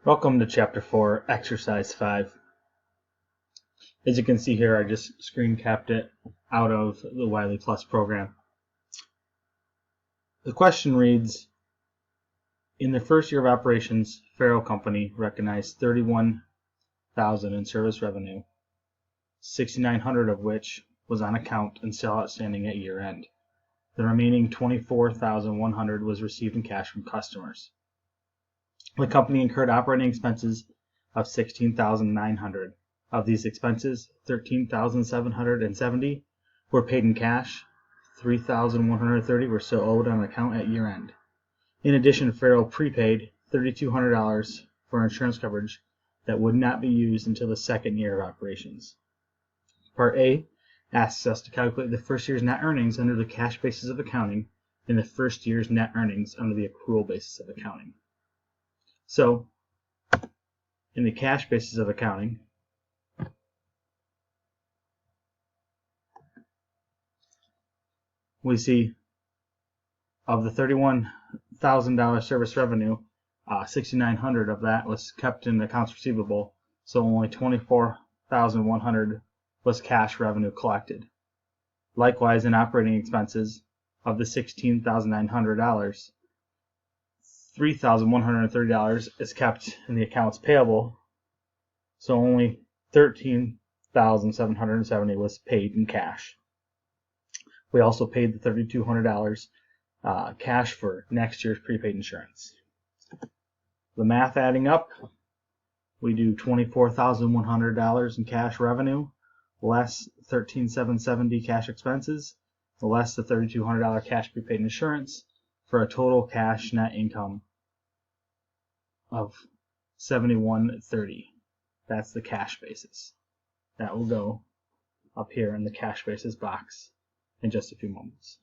Welcome to Chapter 4, Exercise 5. As you can see here, I just screen capped it out of the Wiley Plus program. The question reads, in the first year of operations, Faro Company recognized $31,000 in service revenue, $6,900 of which was on account and still outstanding at year end. The remaining $24,100 was received in cash from customers. The company incurred operating expenses of $16,900. Of these expenses, $13,770 were paid in cash, $3,130 were still owed on account at year end. In addition, Faro prepaid $3,200 for insurance coverage that would not be used until the second year of operations. Part A asks us to calculate the first year's net earnings under the cash basis of accounting and the first year's net earnings under the accrual basis of accounting. So, in the cash basis of accounting, we see of the $31,000 service revenue, $6,900 of that was kept in accounts receivable, so only $24,100 was cash revenue collected. Likewise, in operating expenses, of the $16,900, $3,130 is kept in the accounts payable, so only $13,770 was paid in cash. We also paid the $3,200 cash for next year's prepaid insurance. The math adding up, we do $24,100 in cash revenue, less $13,770 cash expenses, less the $3,200 cash prepaid insurance, for a total cash net income of $71.30. That's the cash basis. That will go up here in the cash basis box in just a few moments.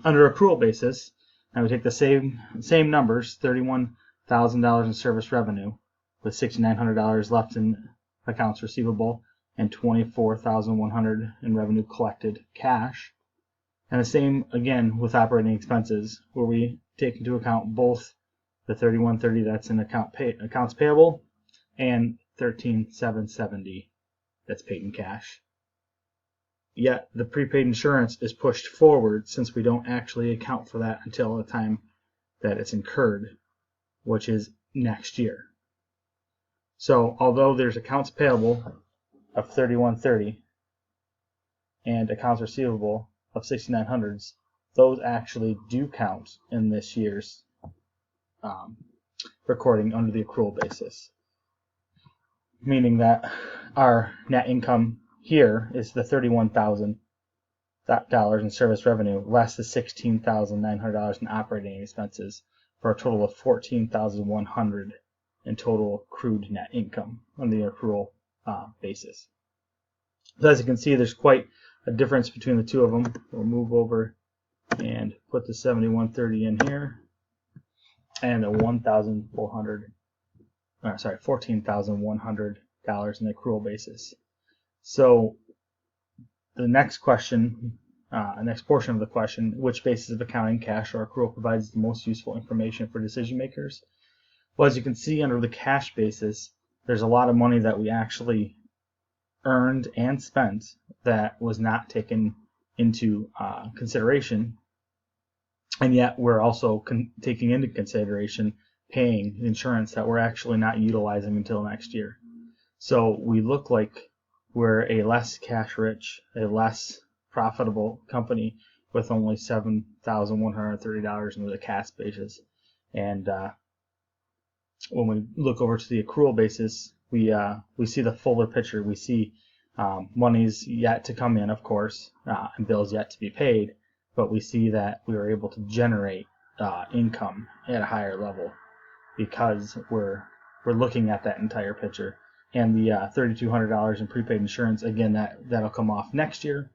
Under accrual basis, I would take the same numbers, $31,000 in service revenue, with $6,900 left in accounts receivable and $24,100 in revenue collected cash. And the same again with operating expenses, where we take into account both the $31.30 that's in accounts payable and $13,770 that's paid in cash. Yet the prepaid insurance is pushed forward since we don't actually account for that until the time that it's incurred, which is next year. So although there's accounts payable of $31.30 and accounts receivable of $6,900, those actually do count in this year's recording under the accrual basis, meaning that our net income here is the $31,000 in service revenue less the $16,900 in operating expenses, for a total of $14,100 in total accrued net income on the accrual basis. So as you can see, there's quite a difference between the two of them. We'll move over and put the $71.30 in here and the $14,100 in the accrual basis. So the next question, next portion of the question, which basis of accounting, cash or accrual, provides the most useful information for decision makers? Well, as you can see, under the cash basis, there's a lot of money that we actually earned and spent that was not taken into consideration, and yet we're also taking into consideration paying insurance that we're actually not utilizing until next year. So we look like we're a less cash rich, a less profitable company with only $7,130 into the cash basis. And when we look over to the accrual basis, we see the fuller picture. We see monies yet to come in, of course, and bills yet to be paid, but we see that we were able to generate income at a higher level because we're looking at that entire picture. And the $3,200 in prepaid insurance, again, that'll come off next year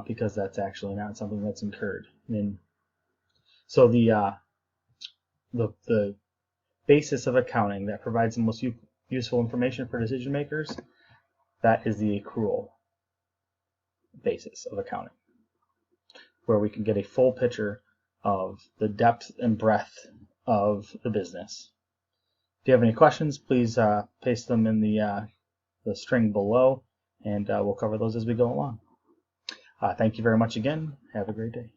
because that's actually not something that's incurred. And so the basis of accounting that provides the most useful information for decision makers, that is the accrual basis of accounting, where we can get a full picture of the depth and breadth of the business you have any questions, please paste them in the string below, and we'll cover those as we go along. Thank you very much again. Have a great day.